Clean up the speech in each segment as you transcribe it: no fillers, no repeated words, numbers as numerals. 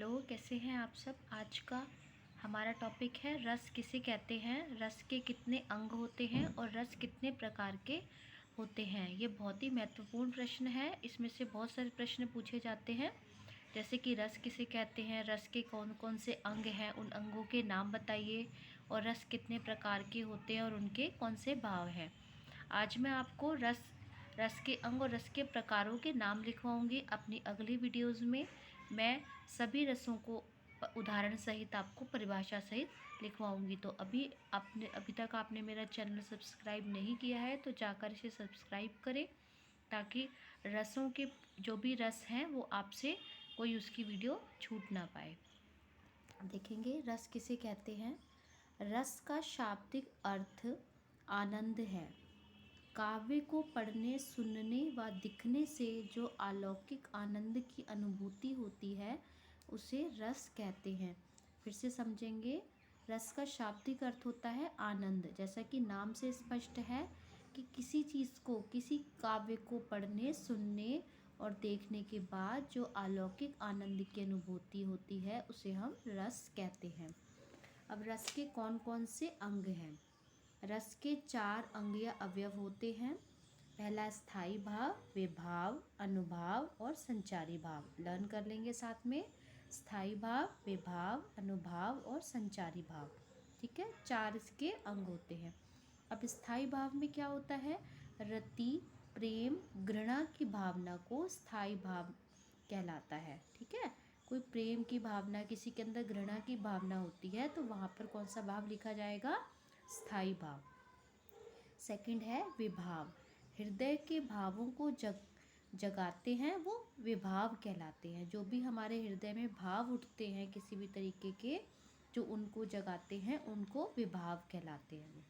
Hello, कैसे हैं आप सब। आज का हमारा टॉपिक है रस किसे कहते हैं, रस के कितने अंग होते हैं और रस कितने प्रकार के होते हैं। ये बहुत ही महत्वपूर्ण प्रश्न है। इसमें से बहुत सारे प्रश्न पूछे जाते हैं, जैसे कि रस किसे कहते हैं, रस के कौन कौन से अंग हैं, उन अंगों के नाम बताइए, और रस कितने प्रकार के होते हैं और उनके कौन से भाव हैं। आज मैं आपको रस के अंग और रस के प्रकारों के नाम लिखवाऊंगी। अपनी अगली वीडियोज़ में मैं सभी रसों को उदाहरण सहित आपको परिभाषा सहित लिखवाऊंगी। तो अभी तक आपने मेरा चैनल सब्सक्राइब नहीं किया है तो जाकर इसे सब्सक्राइब करें, ताकि रसों के जो भी रस हैं वो आपसे कोई उसकी वीडियो छूट ना पाए। देखेंगे रस किसे कहते हैं। रस का शाब्दिक अर्थ आनंद है। काव्य को पढ़ने, सुनने व दिखने से जो अलौकिक आनंद की अनुभूति होती है उसे रस कहते हैं। फिर से समझेंगे। रस का शाब्दिक अर्थ होता है आनंद, जैसा कि नाम से स्पष्ट है कि किसी चीज़ को, किसी काव्य को पढ़ने, सुनने और देखने के बाद जो अलौकिक आनंद की अनुभूति होती है उसे हम रस कहते हैं। अब रस के कौन कौन से अंग हैं। रस के 4 अंग या अवयव होते हैं। पहला स्थायी भाव, विभाव, अनुभाव और संचारी भाव। लर्न कर लेंगे साथ में। स्थायी भाव, विभाव, अनुभाव और संचारी भाव। ठीक है, 4 इसके अंग होते हैं। अब स्थायी भाव में क्या होता है। रति, प्रेम, घृणा की भावना को स्थायी भाव कहलाता है। ठीक है, कोई प्रेम की भावना, किसी के अंदर घृणा की भावना होती है तो वहाँ पर कौन सा भाव लिखा जाएगा, स्थायी भाव। सेकंड है विभाव। हृदय के भावों को जगाते हैं वो विभाव कहलाते हैं। जो भी हमारे हृदय में भाव उठते हैं किसी भी तरीके के, जो उनको जगाते हैं उनको विभाव कहलाते हैं।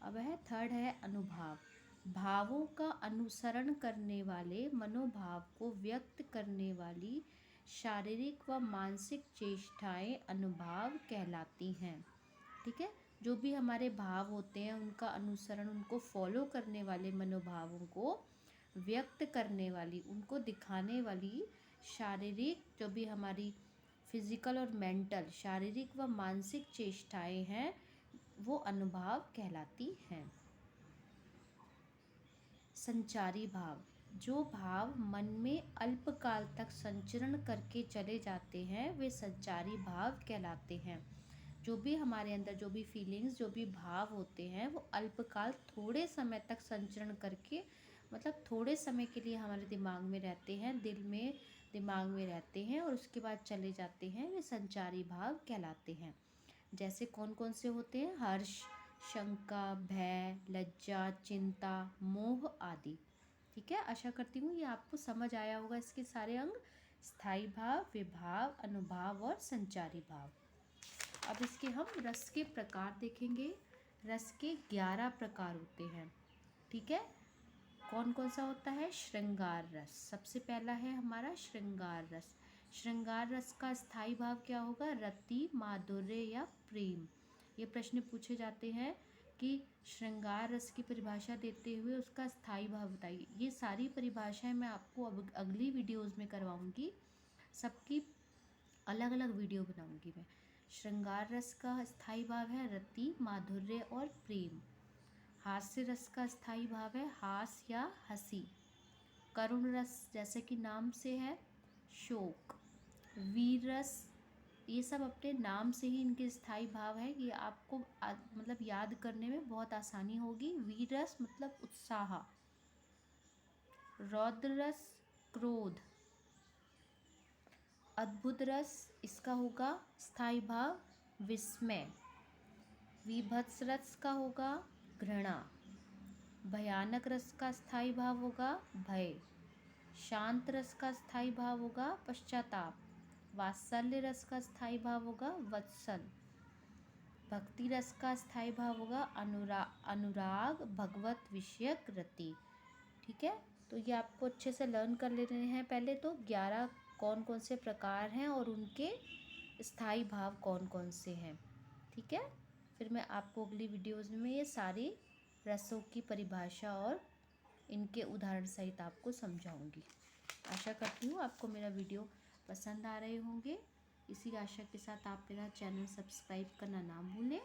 अब है थर्ड है अनुभाव। भावों का अनुसरण करने वाले, मनोभाव को व्यक्त करने वाली शारीरिक व मानसिक चेष्टाएं अनुभाव कहलाती हैं। ठीक है, जो भी हमारे भाव होते हैं उनका अनुसरण, उनको फॉलो करने वाले मनोभावों को व्यक्त करने वाली, उनको दिखाने वाली शारीरिक, जो भी हमारी फिजिकल और मेंटल, शारीरिक व मानसिक चेष्टाएं हैं वो अनुभाव कहलाती हैं। संचारी भाव। जो भाव मन में अल्पकाल तक संचरण करके चले जाते हैं वे संचारी भाव कहलाते हैं। जो भी हमारे अंदर, जो भी फीलिंग्स, जो भी भाव होते हैं वो अल्पकाल, थोड़े समय तक संचरण करके, मतलब थोड़े समय के लिए हमारे दिमाग में रहते हैं, दिल में, दिमाग में रहते हैं और उसके बाद चले जाते हैं, वे संचारी भाव कहलाते हैं। जैसे कौन कौन से होते हैं। हर्ष, शंका, भय, लज्जा, चिंता, मोह आदि। ठीक है, आशा करती हूँ ये आपको समझ आया होगा। इसके सारे अंग स्थायी भाव, विभाव, अनुभाव और संचारी भाव। अब इसके हम रस के प्रकार देखेंगे। रस के 11 प्रकार होते हैं। ठीक है, कौन कौन सा होता है। श्रृंगार रस सबसे पहला है हमारा श्रृंगार रस। श्रृंगार रस का स्थायी भाव क्या होगा। रति, माधुर्य या प्रेम। ये प्रश्न पूछे जाते हैं कि श्रृंगार रस की परिभाषा देते हुए उसका स्थायी भाव बताइए। ये सारी परिभाषाएं मैं आपको अब अगली वीडियोज़ में करवाऊँगी, सबकी अलग अलग वीडियो बनाऊँगी मैं। श्रृंगार रस का स्थायी भाव है रति, माधुर्य और प्रेम। हास्य रस का स्थायी भाव है हास या हंसी। करुण रस, जैसे कि नाम से है, शोक। वीर रस, ये सब अपने नाम से ही इनके स्थायी भाव है। ये आपको मतलब याद करने में बहुत आसानी होगी। वीर रस मतलब उत्साह। रौद्र रस, क्रोध। अद्भुत रस, इसका होगा स्थायी भाव विस्मय। विभत्स रस का होगा घृणा। भयानक रस का स्थायी भाव होगा भय। शांत रस का स्थायी भाव होगा पश्चाताप। वात्सल्य रस का स्थायी भाव होगा वत्सल। भक्ति रस का स्थायी भाव होगा अनुराग, भगवत विषयक रति। ठीक है, तो ये आपको अच्छे से लर्न कर लेने हैं। पहले तो 11 कौन कौन से प्रकार हैं और उनके स्थायी भाव कौन कौन से हैं। ठीक है, फिर मैं आपको अगली वीडियोज़ में ये सारी रसों की परिभाषा और इनके उदाहरण सहित आपको समझाऊंगी। आशा करती हूँ आपको मेरा वीडियो पसंद आ रहे होंगे। इसी आशा के साथ आप मेरा चैनल सब्सक्राइब करना ना भूलें।